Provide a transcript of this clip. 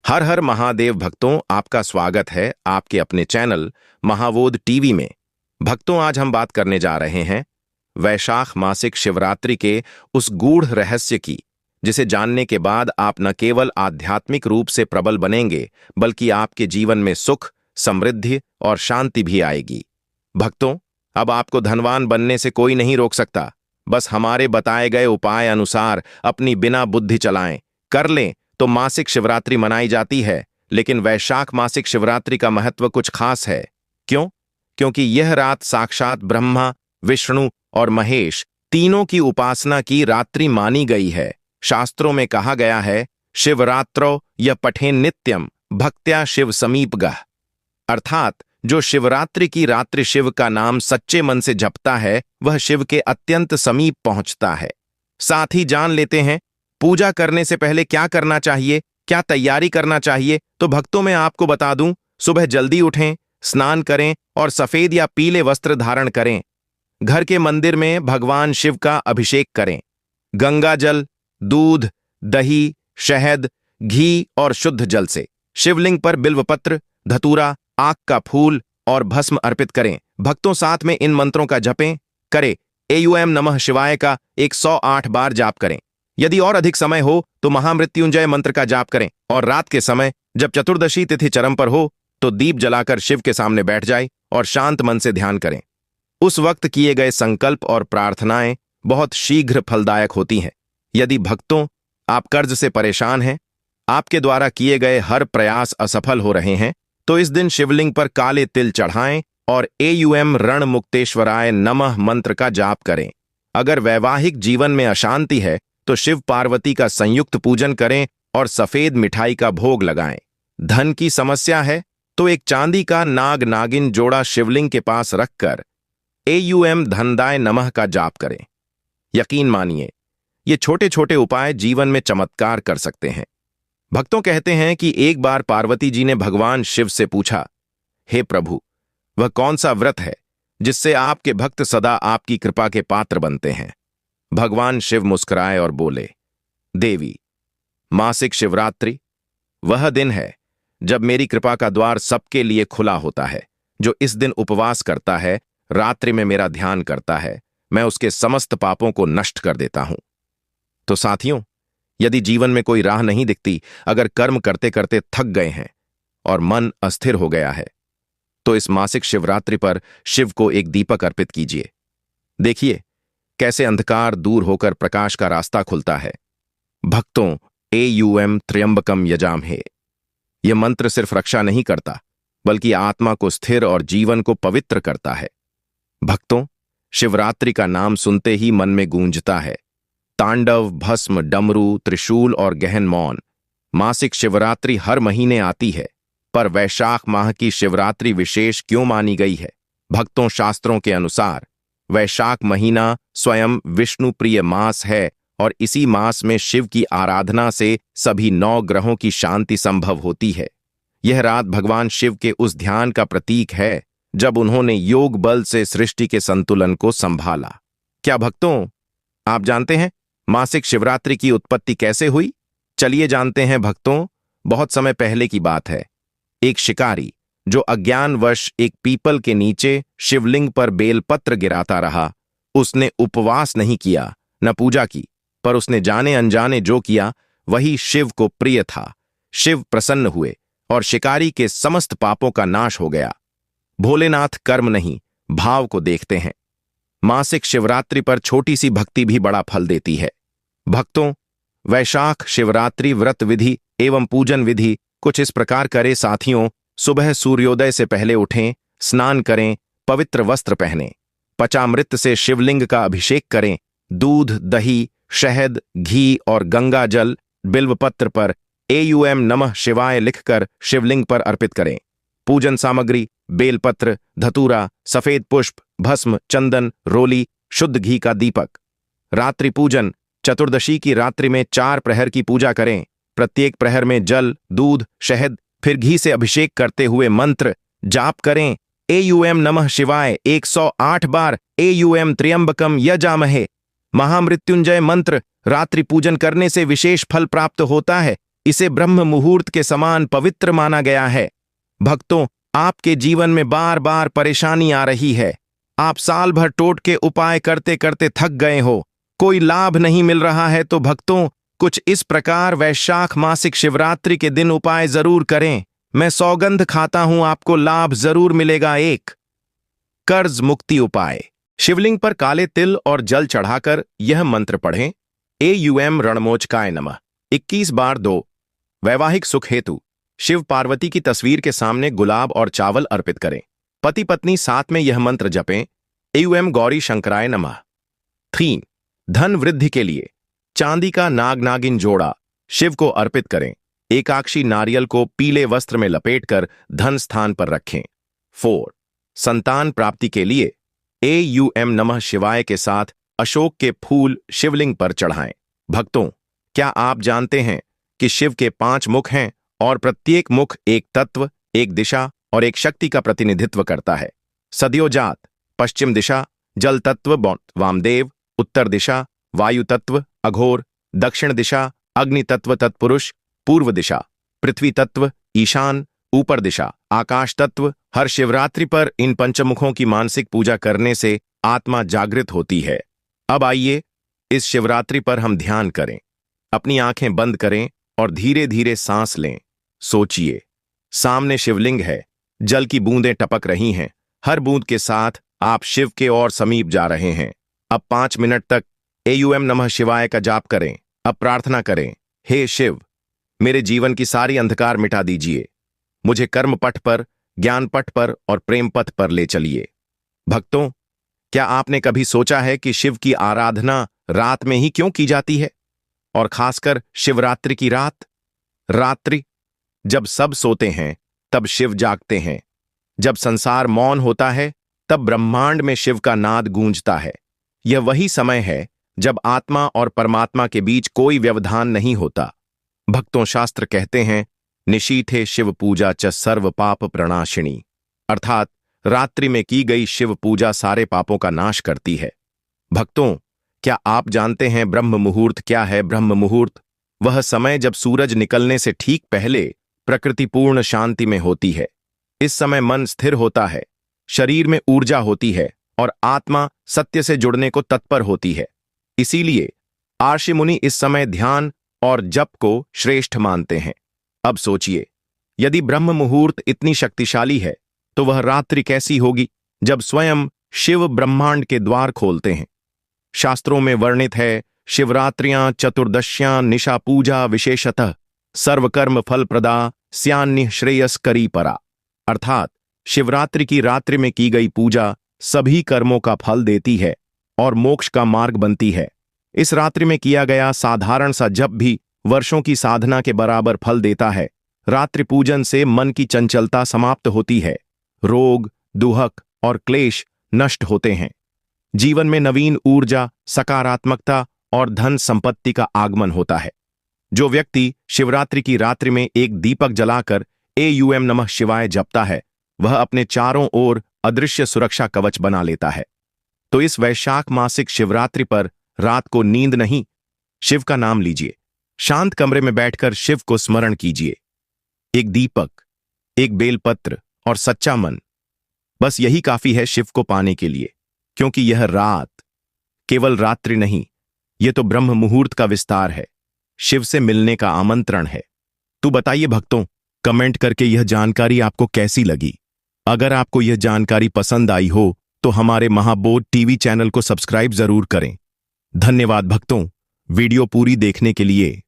हर हर महादेव भक्तों, आपका स्वागत है आपके अपने चैनल महावोद टीवी में। भक्तों, आज हम बात करने जा रहे हैं वैशाख मासिक शिवरात्रि के उस गूढ़ रहस्य की, जिसे जानने के बाद आप न केवल आध्यात्मिक रूप से प्रबल बनेंगे, बल्कि आपके जीवन में सुख, समृद्धि और शांति भी आएगी। भक्तों, अब आपको धनवान बनने से कोई नहीं रोक सकता। बस हमारे बताए गए उपाय अनुसार अपनी बिना बुद्धि चलाएं, कर लें तो मासिक शिवरात्रि मनाई जाती है। लेकिन वैशाख मासिक शिवरात्रि का महत्व कुछ खास है। क्यों? क्योंकि यह रात साक्षात ब्रह्मा, विष्णु और महेश तीनों की उपासना की रात्रि मानी गई है। शास्त्रों में कहा गया है, शिवरात्रो य पठेन नित्यम भक्त्या शिव समीपगः, अर्थात जो शिवरात्रि की रात्रि शिव का नाम सच्चे मन से जपता है, वह शिव के अत्यंत समीप पहुंचता है। साथ ही जान लेते हैं पूजा करने से पहले क्या करना चाहिए, क्या तैयारी करना चाहिए। तो भक्तों, मैं आपको बता दूं, सुबह जल्दी उठें, स्नान करें और सफेद या पीले वस्त्र धारण करें। घर के मंदिर में भगवान शिव का अभिषेक करें। गंगा जल, दूध, दही, शहद, घी और शुद्ध जल से शिवलिंग पर बिल्वपत्र, धतूरा, आक का फूल और भस्म अर्पित करें। भक्तों, साथ में इन मंत्रों का जपें करें। एयूएम नमः शिवाय का 108 बार जाप करें। यदि और अधिक समय हो तो महामृत्युंजय मंत्र का जाप करें। और रात के समय जब चतुर्दशी तिथि चरम पर हो तो दीप जलाकर शिव के सामने बैठ जाए और शांत मन से ध्यान करें। उस वक्त किए गए संकल्प और प्रार्थनाएं बहुत शीघ्र फलदायक होती हैं। यदि भक्तों आप कर्ज से परेशान हैं, आपके द्वारा किए गए हर प्रयास असफल हो रहे हैं, तो इस दिन शिवलिंग पर काले तिल चढ़ाएं और एयूएम रण मुक्तेश्वराय नमः मंत्र का जाप करें। अगर वैवाहिक जीवन में अशांति है तो शिव पार्वती का संयुक्त पूजन करें और सफेद मिठाई का भोग लगाएं। धन की समस्या है तो एक चांदी का नाग नागिन जोड़ा शिवलिंग के पास रखकर एयूएम धनदाय नमः का जाप करें। यकीन मानिए, ये छोटे छोटे उपाय जीवन में चमत्कार कर सकते हैं। भक्तों कहते हैं कि एक बार पार्वती जी ने भगवान शिव से पूछा, हे प्रभु, वह कौन सा व्रत है जिससे आपके भक्त सदा आपकी कृपा के पात्र बनते हैं? भगवान शिव मुस्कुराए और बोले, देवी, मासिक शिवरात्रि वह दिन है जब मेरी कृपा का द्वार सबके लिए खुला होता है। जो इस दिन उपवास करता है, रात्रि में मेरा ध्यान करता है, मैं उसके समस्त पापों को नष्ट कर देता हूं। तो साथियों, यदि जीवन में कोई राह नहीं दिखती, अगर कर्म करते करते थक गए हैं और मन अस्थिर हो गया है, तो इस मासिक शिवरात्रि पर शिव को एक दीपक अर्पित कीजिए। देखिए कैसे अंधकार दूर होकर प्रकाश का रास्ता खुलता है। भक्तों, एयूएम त्र्यंबकम यजामहे, यह मंत्र सिर्फ रक्षा नहीं करता, बल्कि आत्मा को स्थिर और जीवन को पवित्र करता है। भक्तों, शिवरात्रि का नाम सुनते ही मन में गूंजता है तांडव, भस्म, डमरू, त्रिशूल और गहन मौन। मासिक शिवरात्रि हर महीने आती है, पर वैशाख माह की शिवरात्रि विशेष क्यों मानी गई है? भक्तों, शास्त्रों के अनुसार वैशाख महीना स्वयं विष्णु प्रिय मास है और इसी मास में शिव की आराधना से सभी 9 ग्रहों की शांति संभव होती है। यह रात भगवान शिव के उस ध्यान का प्रतीक है जब उन्होंने योग बल से सृष्टि के संतुलन को संभाला। क्या भक्तों, आप जानते हैं मासिक शिवरात्रि की उत्पत्ति कैसे हुई? चलिए जानते हैं भक्तों। बहुत समय पहले की बात है। एक शिकारी जो अज्ञानवश एक पीपल के नीचे शिवलिंग पर बेलपत्र गिराता रहा, उसने उपवास नहीं किया, न पूजा की, पर उसने जाने अनजाने जो किया वही शिव को प्रिय था। शिव प्रसन्न हुए और शिकारी के समस्त पापों का नाश हो गया। भोलेनाथ कर्म नहीं, भाव को देखते हैं। मासिक शिवरात्रि पर छोटी सी भक्ति भी बड़ा फल देती है। भक्तों, वैशाख शिवरात्रि व्रत विधि एवं पूजन विधि कुछ इस प्रकार करें। साथियों, सुबह सूर्योदय से पहले उठें, स्नान करें, पवित्र वस्त्र पहनें, पचामृत से शिवलिंग का अभिषेक करें। दूध, दही, शहद, घी और गंगा जल बिल्वपत्र पर एयूएम नमः शिवाय लिखकर शिवलिंग पर अर्पित करें। पूजन सामग्री: बेलपत्र, धतूरा, सफेद पुष्प, भस्म, चंदन, रोली, शुद्ध घी का दीपक। रात्रि पूजन: चतुर्दशी की रात्रि में 4 प्रहर की पूजा करें। प्रत्येक प्रहर में जल, दूध, शहद फिर घी से अभिषेक करते हुए मंत्र जाप करें। एयूएम नमः शिवाय 108 बार, एयूएम त्र्यंबकम यजामहे। महामृत्युंजय मंत्र रात्रि पूजन करने से विशेष फल प्राप्त होता है। इसे ब्रह्म मुहूर्त के समान पवित्र माना गया है। भक्तों, आपके जीवन में बार बार परेशानी आ रही है। आप साल भर टोटके उपाय करते करते थक गए हो, कोई लाभ नहीं मिल रहा है, तो भक्तों, कुछ इस प्रकार वैशाख मासिक शिवरात्रि के दिन उपाय जरूर करें। मैं सौगंध खाता हूं आपको लाभ जरूर मिलेगा। 1. कर्ज मुक्ति उपाय। शिवलिंग पर काले तिल और जल चढ़ाकर यह मंत्र पढ़ें। एयूएम रणमोचकाय नमः 21 बार। 2. वैवाहिक सुख हेतु शिव पार्वती की तस्वीर के सामने गुलाब और चावल अर्पित करें। पति पत्नी साथ में यह मंत्र जपें। एयूएम गौरी शंकराय नमः। 3. धन वृद्धि के लिए चांदी का नाग नागिन जोड़ा शिव को अर्पित करें। एकाक्षी नारियल को पीले वस्त्र में लपेटकर धन स्थान पर रखें। 4. संतान प्राप्ति के लिए एयूएम नमः शिवाय के साथ अशोक के फूल शिवलिंग पर चढ़ाएं। भक्तों, क्या आप जानते हैं कि शिव के 5 मुख हैं और प्रत्येक मुख एक तत्व, एक दिशा और एक शक्ति का प्रतिनिधित्व करता है। सद्योजात पश्चिम दिशा, जल तत्व वामदेव, उत्तर दिशा वायु तत्व अघोर, दक्षिण दिशा अग्नि तत्व तत्पुरुष, पूर्व दिशा पृथ्वी तत्व ईशान, ऊपर दिशा आकाश तत्व। हर शिवरात्रि पर इन पंचमुखों की मानसिक पूजा करने से आत्मा जागृत होती है। अब आइए इस शिवरात्रि पर हम ध्यान करें। अपनी आंखें बंद करें और धीरे धीरे सांस लें। सोचिए, सामने शिवलिंग है, जल की बूंदें टपक रही हैं। हर बूंद के साथ आप शिव के और समीप जा रहे हैं। अब 5 मिनट तक एयूएम नमः शिवाय का जाप करें। अब प्रार्थना करें, हे शिव, मेरे जीवन की सारी अंधकार मिटा दीजिए। मुझे कर्म पथ पर, ज्ञान पथ पर और प्रेम पथ पर ले चलिए। भक्तों, क्या आपने कभी सोचा है कि शिव की आराधना रात में ही क्यों की जाती है, और खासकर शिवरात्रि की रात्रि जब सब सोते हैं तब शिव जागते हैं। जब संसार मौन होता है तब ब्रह्मांड में शिव का नाद गूंजता है। यह वही समय है जब आत्मा और परमात्मा के बीच कोई व्यवधान नहीं होता। भक्तों, शास्त्र कहते हैं, निशीथे शिव पूजा च सर्व पाप प्रणाशिनी, अर्थात रात्रि में की गई शिव पूजा सारे पापों का नाश करती है। भक्तों, क्या आप जानते हैं ब्रह्म मुहूर्त क्या है? ब्रह्म मुहूर्त वह समय जब सूरज निकलने से ठीक पहले प्रकृति पूर्ण शांति में होती है। इस समय मन स्थिर होता है, शरीर में ऊर्जा होती है और आत्मा सत्य से जुड़ने को तत्पर होती है। इसीलिए आर्षि मुनि इस समय ध्यान और जप को श्रेष्ठ मानते हैं। अब सोचिए, यदि ब्रह्म मुहूर्त इतनी शक्तिशाली है तो वह रात्रि कैसी होगी जब स्वयं शिव ब्रह्मांड के द्वार खोलते हैं। शास्त्रों में वर्णित है, शिवरात्रियां चतुर्दश्यां निशा पूजा विशेषतः सर्वकर्म फल प्रदा स्यान्य श्रेयस्करी परा, अर्थात शिवरात्रि की रात्रि में की गई पूजा सभी कर्मों का फल देती है और मोक्ष का मार्ग बनती है। इस रात्रि में किया गया साधारण सा जप भी वर्षों की साधना के बराबर फल देता है। रात्रि पूजन से मन की चंचलता समाप्त होती है, रोग, दुहक और क्लेश नष्ट होते हैं। जीवन में नवीन ऊर्जा, सकारात्मकता और धन संपत्ति का आगमन होता है। जो व्यक्ति शिवरात्रि की रात्रि में एक दीपक जलाकर एयूएम नमः शिवाय जपता है, वह अपने चारों ओर अदृश्य सुरक्षा कवच बना लेता है। तो इस वैशाख मासिक शिवरात्रि पर रात को नींद नहीं, शिव का नाम लीजिए। शांत कमरे में बैठकर शिव को स्मरण कीजिए। एक दीपक, एक बेलपत्र और सच्चा मन, बस यही काफी है शिव को पाने के लिए। क्योंकि यह रात केवल रात्रि नहीं, यह तो ब्रह्म मुहूर्त का विस्तार है, शिव से मिलने का आमंत्रण है। तो बताइए भक्तों, कमेंट करके यह जानकारी आपको कैसी लगी। अगर आपको यह जानकारी पसंद आई हो तो हमारे महाबोध टीवी चैनल को सब्सक्राइब जरूर करें। धन्यवाद भक्तों, वीडियो पूरी देखने के लिए।